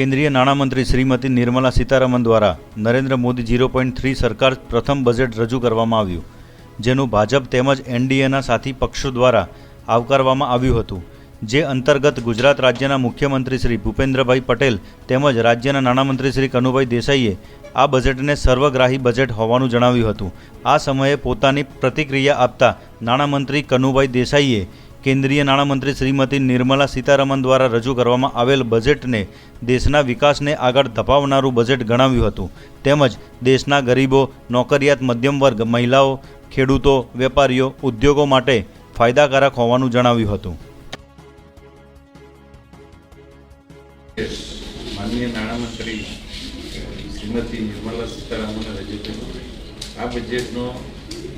केंद्रीय नाણામંત્રી श्रीमती निर्मला सीतारमण द्वारा नरेन्द्र मोदी 0.3 सरकार प्रथम बजेट रजू करवामां आव्युं, जेनुं भाजप तेमज एनडीएना साथी पक्षों द्वारा आवकारवामां आव्युं हतुं। जे अंतर्गत गुजरात राज्यना मुख्यमंत्री श्री भूपेन्द्रभाई पटेल तेमज राज्यना नाણામંત્રી श्री कनुभाई देसाईए आ बजेटने सर्वग्राही बजेट होवानुं जणाव्युं हतुं। आ समये पोतानी प्रतिक्रिया आपता नाણામંત્રી कनुभाई देसाईए केंद्रीय नाણામંત્રી श्रीमती निर्मला सीतारमण द्वारा रजू करवामां आवेल बजेटने देशना विकासने आगळ धपावनारुं बजेट गणाव्युं हतुं। तेमज देशना गरीबो, नौकरियात मध्यम वर्ग, महिलाओ, खेडूतो, वेपारीओ, उद्योगों माटे फायदाकारक होवानुं जणाव्युं हतुं। माननीय नाણામંત્રી श्रीमती निर्मला सीतारमण रजू कर्युं। आ बजेटनो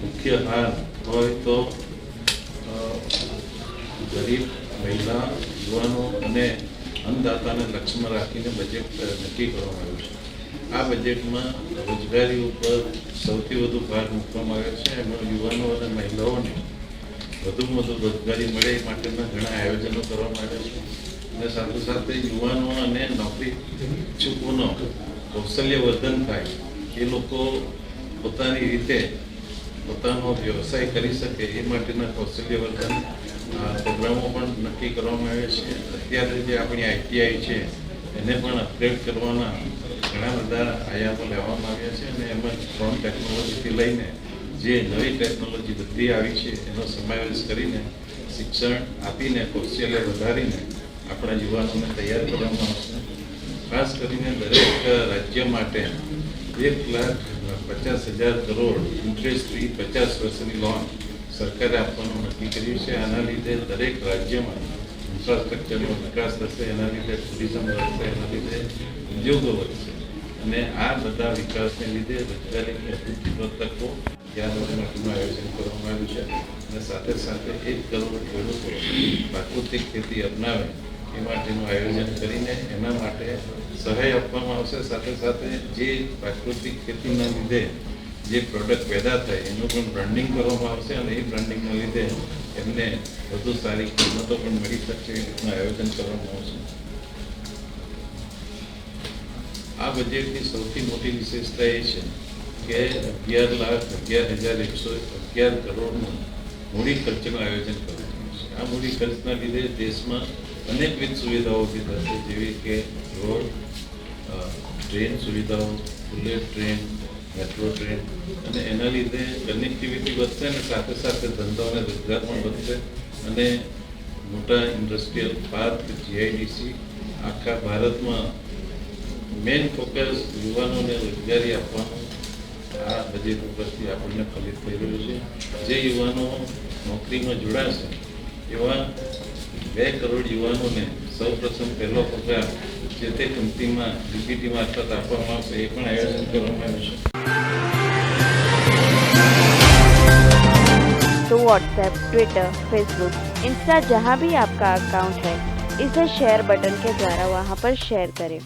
मुख्य हार होय तो गरीब, महिला, युवाओं अने अन्नदाताने लक्ष्य में राखीने बजेट नक्की करवामां आव्युं छे। आ बजेट में रोजगारी पर सौथी वधु भार मूकवामां आव्यो छे। एमां युवाओं अने महिलाओने वधुमां वधु रोजगारी मळे ए माटेना घणा आयोजनो करवामां आव्या छे અને સાથે સાથે યુવાનો અને નોકરી ઇચ્છુકોનો કૌશલ્યવર્ધન થાય, એ લોકો પોતાની રીતે પોતાનો વ્યવસાય કરી શકે એ માટેના કૌશલ્યવર્ધન પ્રોગ્રામો પણ નક્કી કરવામાં આવ્યા છે। અત્યારે જે આપણી આઈટીઆઈ છે એને પણ અપગ્રેડ કરવાના ઘણા બધા આયામો લેવામાં આવ્યા છે અને એમાં ડ્રોન ટેકનોલોજીથી લઈને જે નવી ટેકનોલોજી બધી આવી છે એનો સમાવેશ કરીને શિક્ષણ આપીને કૌશલ્ય વધારીને આપણા યુવાનોને તૈયાર કરવામાં આવશે। ખાસ કરીને દરેક રાજ્ય માટે 1,50,000 કરોડ ઇન્ટરેસ્ટ ફ્રી 50 વર્ષની લોન સરકારે આપવાનું નક્કી કર્યું છે। આના લીધે દરેક રાજ્યમાં ઇન્ફ્રાસ્ટ્રક્ચરનો વિકાસ થશે, એના લીધે ટુરિઝમ વધશે, એના લીધે ઉદ્યોગો વધશે અને આ બધા વિકાસને લીધે રોજગારીની અભૂતપૂર્વ તકો ત્યાં માટેનું આયોજન કરવામાં આવ્યું છે અને સાથે સાથે 1 કરોડ ખેડૂતો પ્રાકૃતિક ખેતી અપનાવે એ માટેનું આયોજન કરીને એના માટે સહાય આપવામાં આવશે। સાથે સાથે જે પ્રાકૃતિક ખેતીના લીધે જે પ્રોડક્ટ પેદા થાય એનું પણ બ્રાન્ડિંગ કરવામાં આવશે અને એ બ્રાન્ડિંગના લીધે એમને વધુ સારી કિંમતો પણ મળી શકશે એ રીતનું આયોજન કરવામાં આવશે। આ બજેટની સૌથી મોટી વિશેષતા એ છે કે 11,11,111 કરોડનું મૂડી ખર્ચનું આયોજન કરવામાં આવશે। આ મૂડી ખર્ચના લીધે દેશમાં અનેકવિધ સુવિધાઓ ઊભી થશે, જેવી કે રોડ, ટ્રેન સુવિધાઓ, બુલેટ ટ્રેન, મેટ્રો ટ્રેન અને એના લીધે કનેક્ટિવિટી વધશે અને સાથે સાથે ધંધો અને રોજગાર પણ વધશે અને મોટા ઇન્ડસ્ટ્રીયલ પાર્ક, જીઆઈડીસી આખા ભારતમાં મેઇન ફોકસ યુવાનોને રોજગારી આપવાનું આ બજેટ ઉપરથી આપણને ફલિત થઈ રહ્યું છે। જે યુવાનો નોકરીમાં જોડાશે એવા 2 કરોડ યુવાનોને સૌપ્રથમ પહેલો પગાર જે તે કંપનીમાં ડીબીટી મારફત આપવામાં આવશે એ પણ આયોજન કરવામાં આવ્યું છે। तो व्हाट्सएप, ट्विटर, फेसबुक, इंस्टा जहाँ भी आपका अकाउंट है, इसे शेयर बटन के द्वारा वहाँ पर शेयर करें।